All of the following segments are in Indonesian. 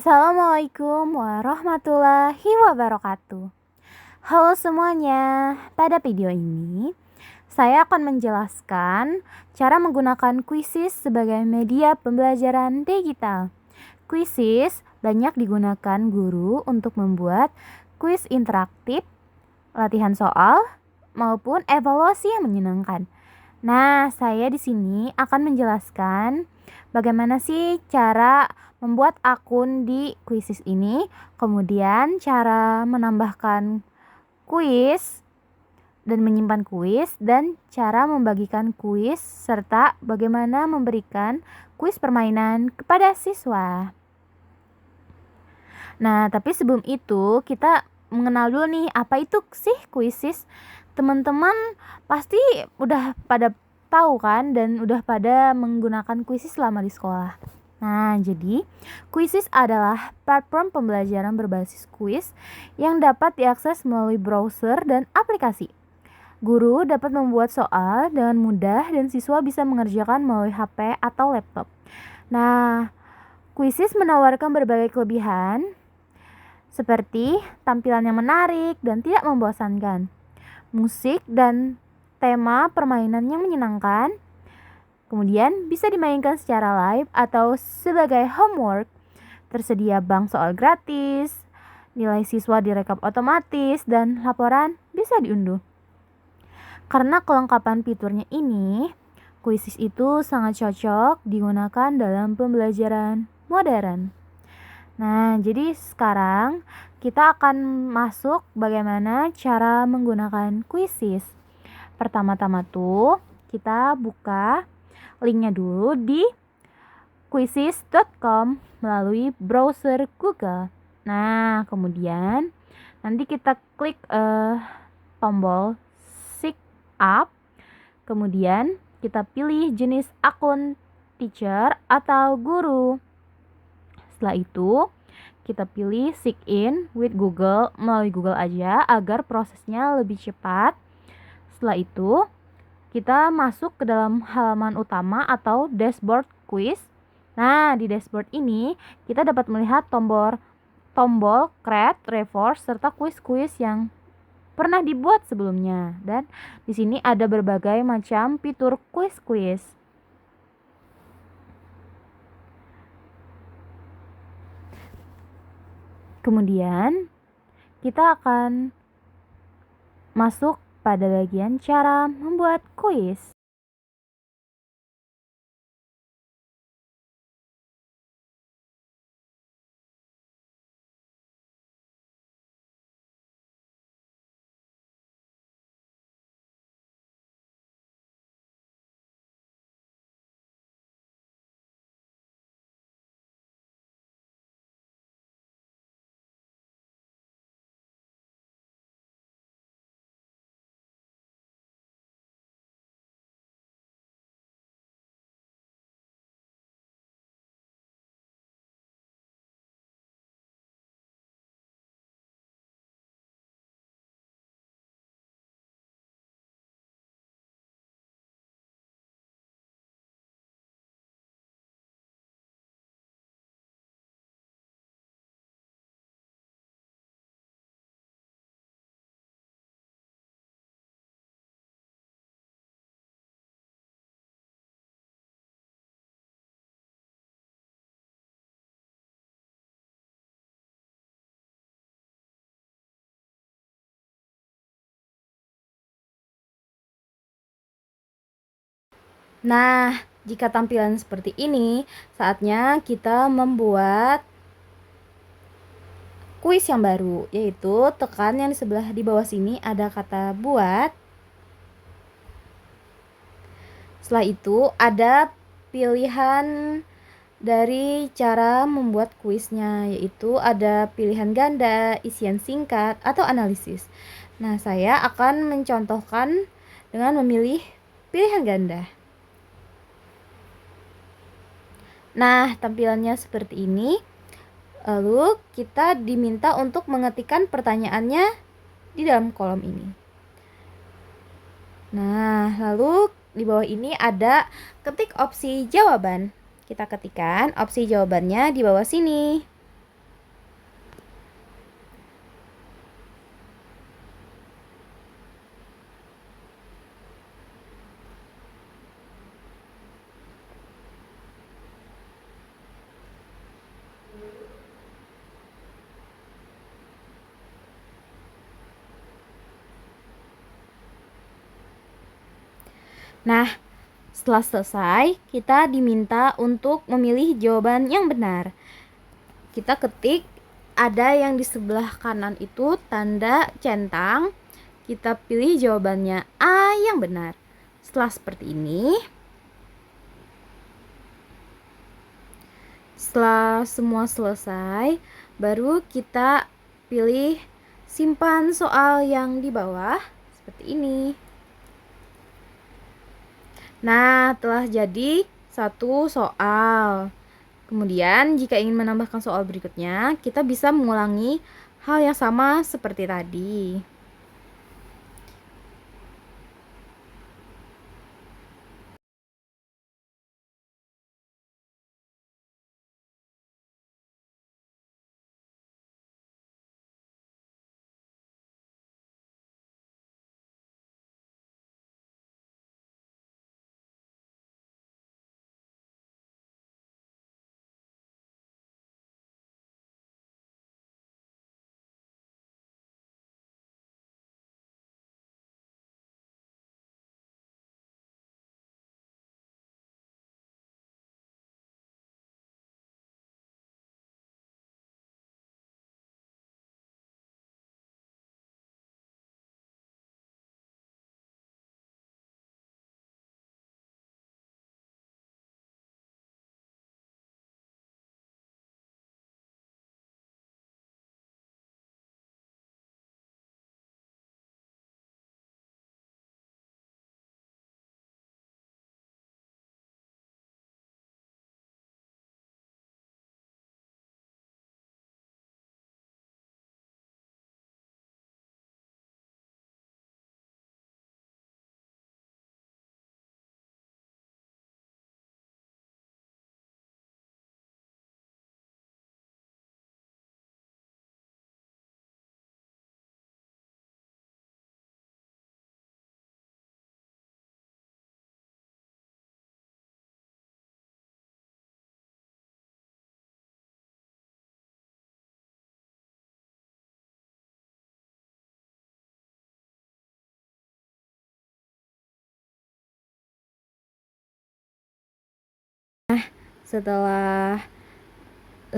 Assalamualaikum warahmatullahi wabarakatuh. Halo semuanya, pada video ini saya akan menjelaskan cara menggunakan Quizizz sebagai media pembelajaran digital. Quizizz banyak digunakan guru untuk membuat kuis interaktif, latihan soal, maupun evaluasi yang menyenangkan. Nah, saya di sini akan menjelaskan bagaimana sih cara membuat akun di Quizizz ini, kemudian cara menambahkan kuis dan menyimpan kuis, dan cara membagikan kuis, serta bagaimana memberikan kuis permainan kepada siswa. Nah, tapi sebelum itu kita mengenal dulu nih, apa itu sih Quizizz? Teman-teman pasti udah pada tahu kan, dan udah pada menggunakan Quizizz selama di sekolah. Nah, jadi Quizizz adalah platform pembelajaran berbasis kuis yang dapat diakses melalui browser dan aplikasi. Guru dapat membuat soal dengan mudah dan siswa bisa mengerjakan melalui HP atau laptop. Nah, Quizizz menawarkan berbagai kelebihan seperti tampilan yang menarik dan tidak membosankan, musik dan tema permainan yang menyenangkan, kemudian bisa dimainkan secara live atau sebagai homework, tersedia bank soal gratis, nilai siswa direkap otomatis, dan laporan bisa diunduh. Karena kelengkapan fiturnya ini, Quizizz itu sangat cocok digunakan dalam pembelajaran modern. Nah, jadi sekarang kita akan masuk bagaimana cara menggunakan Quizizz. Pertama-tama tuh kita buka linknya dulu di quizizz.com melalui browser Google. Nah, kemudian nanti kita klik tombol sign up. Kemudian kita pilih jenis akun teacher atau guru. Setelah itu kita pilih sign in with Google melalui Google aja agar prosesnya lebih cepat. Setelah itu kita masuk ke dalam halaman utama atau dashboard quiz. Nah, di dashboard ini kita dapat melihat tombol create, reverse, serta kuis-kuis yang pernah dibuat sebelumnya. Dan di sini ada berbagai macam fitur kuis-kuis. Kemudian kita akan masuk pada bagian cara membuat kuis. Nah, jika tampilan seperti ini, saatnya kita membuat kuis yang baru, yaitu tekan yang di sebelah di bawah sini ada kata buat. Setelah itu ada pilihan dari cara membuat kuisnya, yaitu ada pilihan ganda, isian singkat, atau analisis. Nah, saya akan mencontohkan dengan memilih pilihan ganda. Nah, tampilannya seperti ini. Lalu kita diminta untuk mengetikkan pertanyaannya di dalam kolom ini. Nah, lalu di bawah ini ada ketik opsi jawaban. Kita ketikkan opsi jawabannya di bawah sini. Nah, setelah selesai, kita diminta untuk memilih jawaban yang benar. Kita ketik, ada yang di sebelah kanan itu tanda centang. Kita pilih jawabannya A yang benar. Setelah seperti ini, setelah semua selesai, baru kita pilih simpan soal yang di bawah seperti ini. Nah, telah jadi satu soal. Kemudian, jika ingin menambahkan soal berikutnya, kita bisa mengulangi hal yang sama seperti tadi. Setelah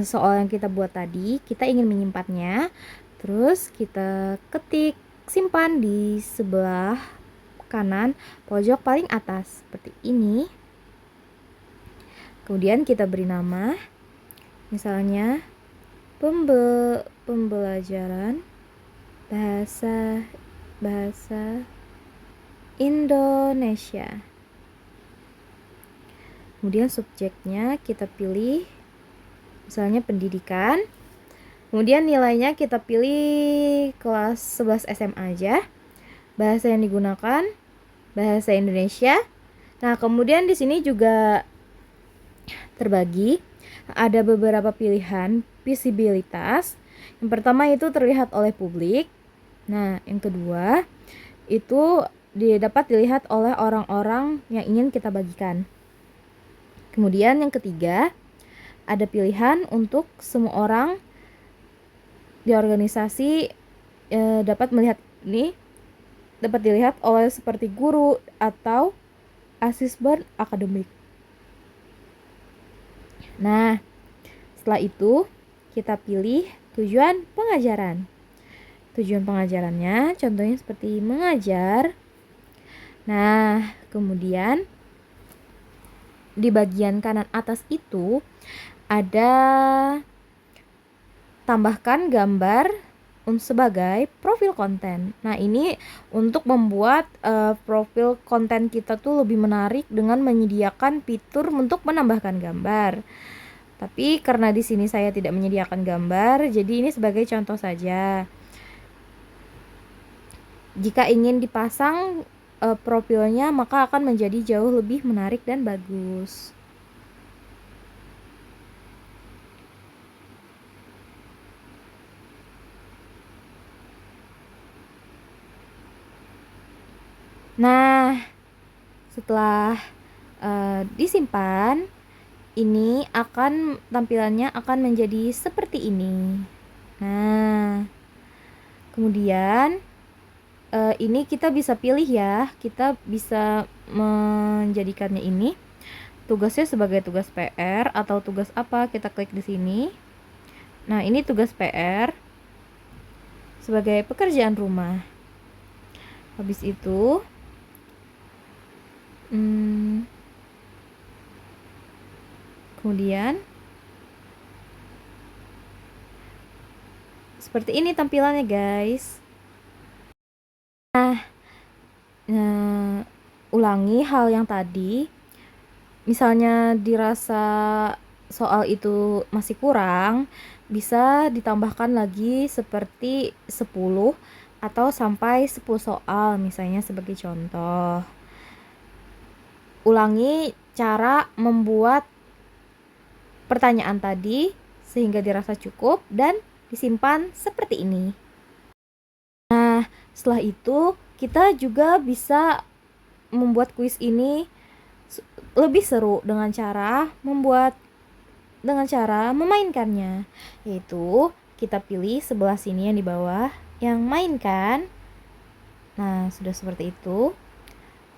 soal yang kita buat tadi, kita ingin menyimpannya. Terus kita ketik, simpan di sebelah kanan pojok paling atas seperti ini. Kemudian kita beri nama, misalnya pembelajaran bahasa Indonesia. Kemudian subjeknya kita pilih misalnya pendidikan. Kemudian nilainya kita pilih kelas 11 SMA aja. Bahasa yang digunakan bahasa Indonesia. Nah, kemudian di sini juga terbagi ada beberapa pilihan visibilitas. Yang pertama itu terlihat oleh publik. Nah, yang kedua itu dapat dilihat oleh orang-orang yang ingin kita bagikan. Kemudian yang ketiga, ada pilihan untuk semua orang di organisasi dapat melihat ini, dapat dilihat oleh seperti guru atau asisten akademik. Nah, setelah itu kita pilih tujuan pengajaran. Tujuan pengajarannya contohnya seperti mengajar. Nah, kemudian di bagian kanan atas itu ada tambahkan gambar sebagai profil konten. Nah, ini untuk membuat profil konten kita tuh lebih menarik dengan menyediakan fitur untuk menambahkan gambar. Tapi karena di sini saya tidak menyediakan gambar, jadi ini sebagai contoh saja. Jika ingin dipasang profilnya, maka akan menjadi jauh lebih menarik dan bagus. Nah, setelah disimpan, ini tampilannya akan menjadi seperti ini. Nah, kemudian ini kita bisa pilih ya, kita bisa menjadikannya ini tugasnya sebagai tugas PR atau tugas apa, kita klik di sini. Nah, ini tugas PR sebagai pekerjaan rumah. Habis itu kemudian seperti ini tampilannya, guys. Nah, ulangi hal yang tadi. Misalnya dirasa soal itu masih kurang, bisa ditambahkan lagi seperti 10 atau sampai 10 soal misalnya sebagai contoh. Ulangi cara membuat pertanyaan tadi sehingga dirasa cukup dan disimpan seperti ini. Nah, setelah itu kita juga bisa membuat kuis ini lebih seru dengan cara memainkannya, yaitu kita pilih sebelah sini yang di bawah yang mainkan. Nah, sudah seperti itu.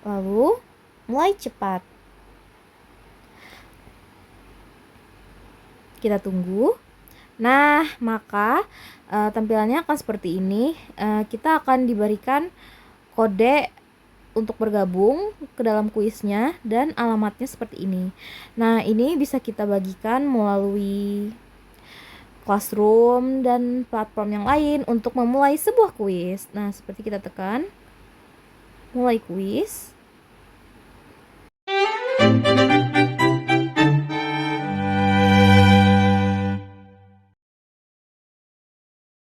Lalu mulai cepat. Kita tunggu. Nah, maka tampilannya akan seperti ini. Kita akan diberikan kode untuk bergabung ke dalam kuisnya dan alamatnya seperti ini. Nah, ini bisa kita bagikan melalui Classroom dan platform yang lain untuk memulai sebuah kuis. Nah, seperti kita tekan mulai kuis.